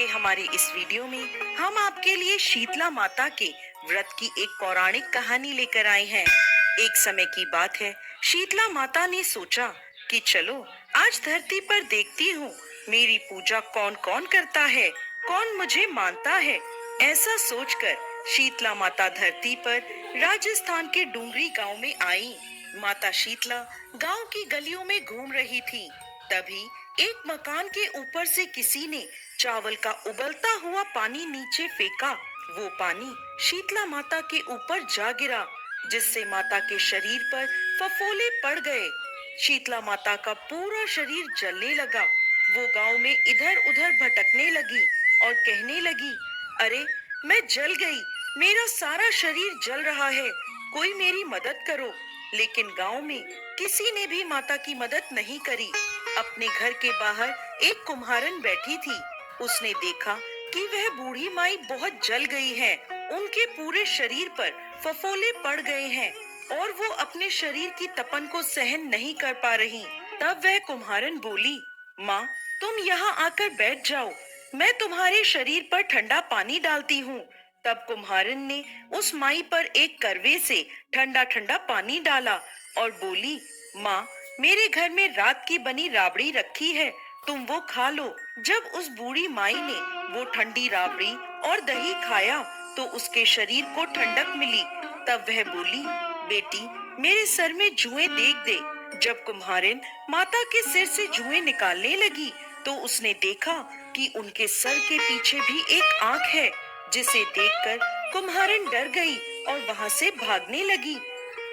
कि हमारे इस वीडियो में हम आपके लिए शीतला माता के व्रत की एक पौराणिक कहानी लेकर आए हैं। एक समय की बात है, शीतला माता ने सोचा कि चलो आज धरती पर देखती हूँ मेरी पूजा कौन कौन करता है, कौन मुझे मानता है। ऐसा सोचकर शीतला माता धरती पर राजस्थान के डूंगरी गांव में आई। माता शीतला गांव की गलियों में घूम रही थी। तभी एक मकान के ऊपर से किसी ने चावल का उबलता हुआ पानी नीचे फेंका। वो पानी शीतला माता के ऊपर जा गिरा, जिससे माता के शरीर पर फफोले पड़ गए। शीतला माता का पूरा शरीर जलने लगा। वो गांव में इधर उधर भटकने लगी और कहने लगी, अरे मैं जल गई, मेरा सारा शरीर जल रहा है, कोई मेरी मदद करो। लेकिन गांव में किसी ने भी माता की मदद नहीं करी। अपने घर के बाहर एक कुम्हारन बैठी थी। उसने देखा कि वह बूढ़ी माई बहुत जल गई है, उनके पूरे शरीर पर फफोले पड़ गए हैं और वो अपने शरीर की तपन को सहन नहीं कर पा रही। तब वह कुम्हारन बोली, माँ तुम यहाँ आकर बैठ जाओ, मैं तुम्हारे शरीर पर ठंडा पानी डालती हूँ। तब कुम्हारन ने उस माई पर एक करवे से ठंडा ठंडा पानी डाला और बोली, माँ मेरे घर में रात की बनी राबड़ी रखी है, तुम वो खा लो। जब उस बूढ़ी माई ने वो ठंडी राबड़ी और दही खाया तो उसके शरीर को ठंडक मिली। तब वह बोली, बेटी मेरे सर में जुएं देख दे। जब कुम्हारिन माता के सिर से जुएं निकालने लगी तो उसने देखा कि उनके सर के पीछे भी एक आंख है, जिसे देखकर कुम्हारिन डर गई और वहां से भागने लगी।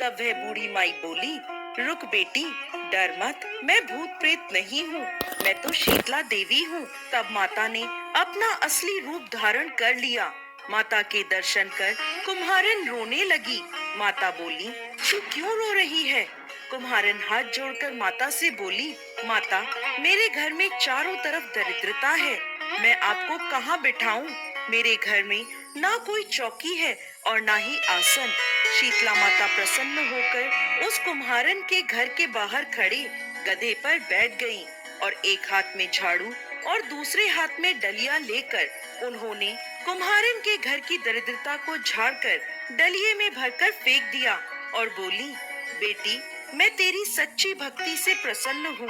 तब वह बूढ़ी माई बोली, रुक बेटी, डर मत, मैं भूत प्रेत नहीं हूँ, मैं तो शीतला देवी हूँ। तब माता ने अपना असली रूप धारण कर लिया। माता के दर्शन कर कुम्हारिन रोने लगी। माता बोली, तू क्यों रो रही है? कुम्हारिन हाथ जोड़कर माता से बोली, माता मेरे घर में चारों तरफ दरिद्रता है, मैं आपको कहाँ बिठाऊं? मेरे घर में ना कोई चौकी है और ना ही आसन। शीतला माता प्रसन्न होकर उस कुम्हारन के घर के बाहर खड़े गधे पर बैठ गईं और एक हाथ में झाड़ू और दूसरे हाथ में डलिया लेकर उन्होंने कुम्हारन के घर की दरिद्रता को झाड़कर डलिये में भरकर फेंक दिया और बोली, बेटी मैं तेरी सच्ची भक्ति से प्रसन्न हूँ,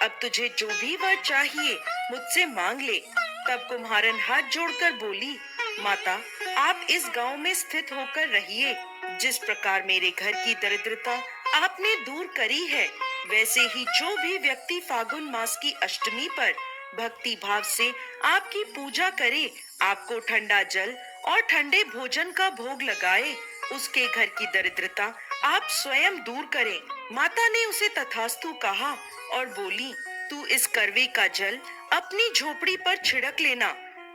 अब तुझे जो भी वर चाहिए मुझसे मांग ले। तब कुम्हारन हाथ जोड़कर बोली, माता आप इस गांव में स्थित होकर रहिए। जिस प्रकार मेरे घर की दरिद्रता आपने दूर करी है, वैसे ही जो भी व्यक्ति फागुन मास की अष्टमी पर भक्ति भाव से आपकी पूजा करे, आपको ठंडा जल और ठंडे भोजन का भोग लगाए, उसके घर की दरिद्रता आप स्वयं दूर करें। माता ने उसे तथास्तु कहा और बोली, तू इस करवे का जल अपनी झोपड़ी पर छिड़क लेना,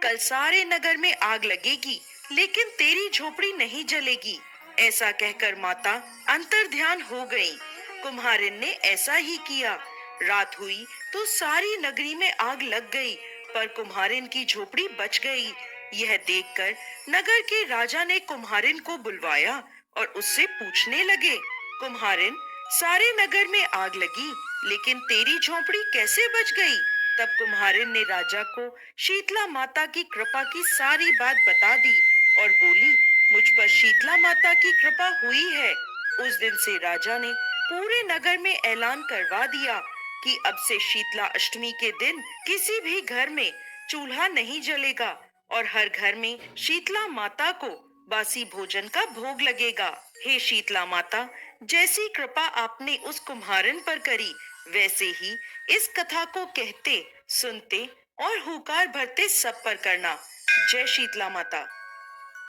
कल सारे नगर में आग लगेगी लेकिन तेरी झोपड़ी नहीं जलेगी। ऐसा कहकर माता अंतर्ध्यान हो गई। कुम्हारिन ने ऐसा ही किया। रात हुई तो सारी नगरी में आग लग गई, पर कुम्हारिन की झोपड़ी बच गई। यह देखकर नगर के राजा ने कुम्हारिन को बुलवाया और उससे पूछने लगे, कुम्हारिन सारे नगर में आग लगी लेकिन तेरी झोपड़ी कैसे बच गई? तब कुम्हारिन ने राजा को शीतला माता की कृपा की सारी बात बता दी और बोली, मुझ पर शीतला माता की कृपा हुई है। उस दिन से राजा ने पूरे नगर में ऐलान करवा दिया कि अब से शीतला अष्टमी के दिन किसी भी घर में चूल्हा नहीं जलेगा और हर घर में शीतला माता को बासी भोजन का भोग लगेगा। हे शीतला माता, जैसी कृपा आपने उस कुम्हारन पर करी, वैसे ही इस कथा को कहते, सुनते और हुकार भरते सब पर करना। जय शीतला माता।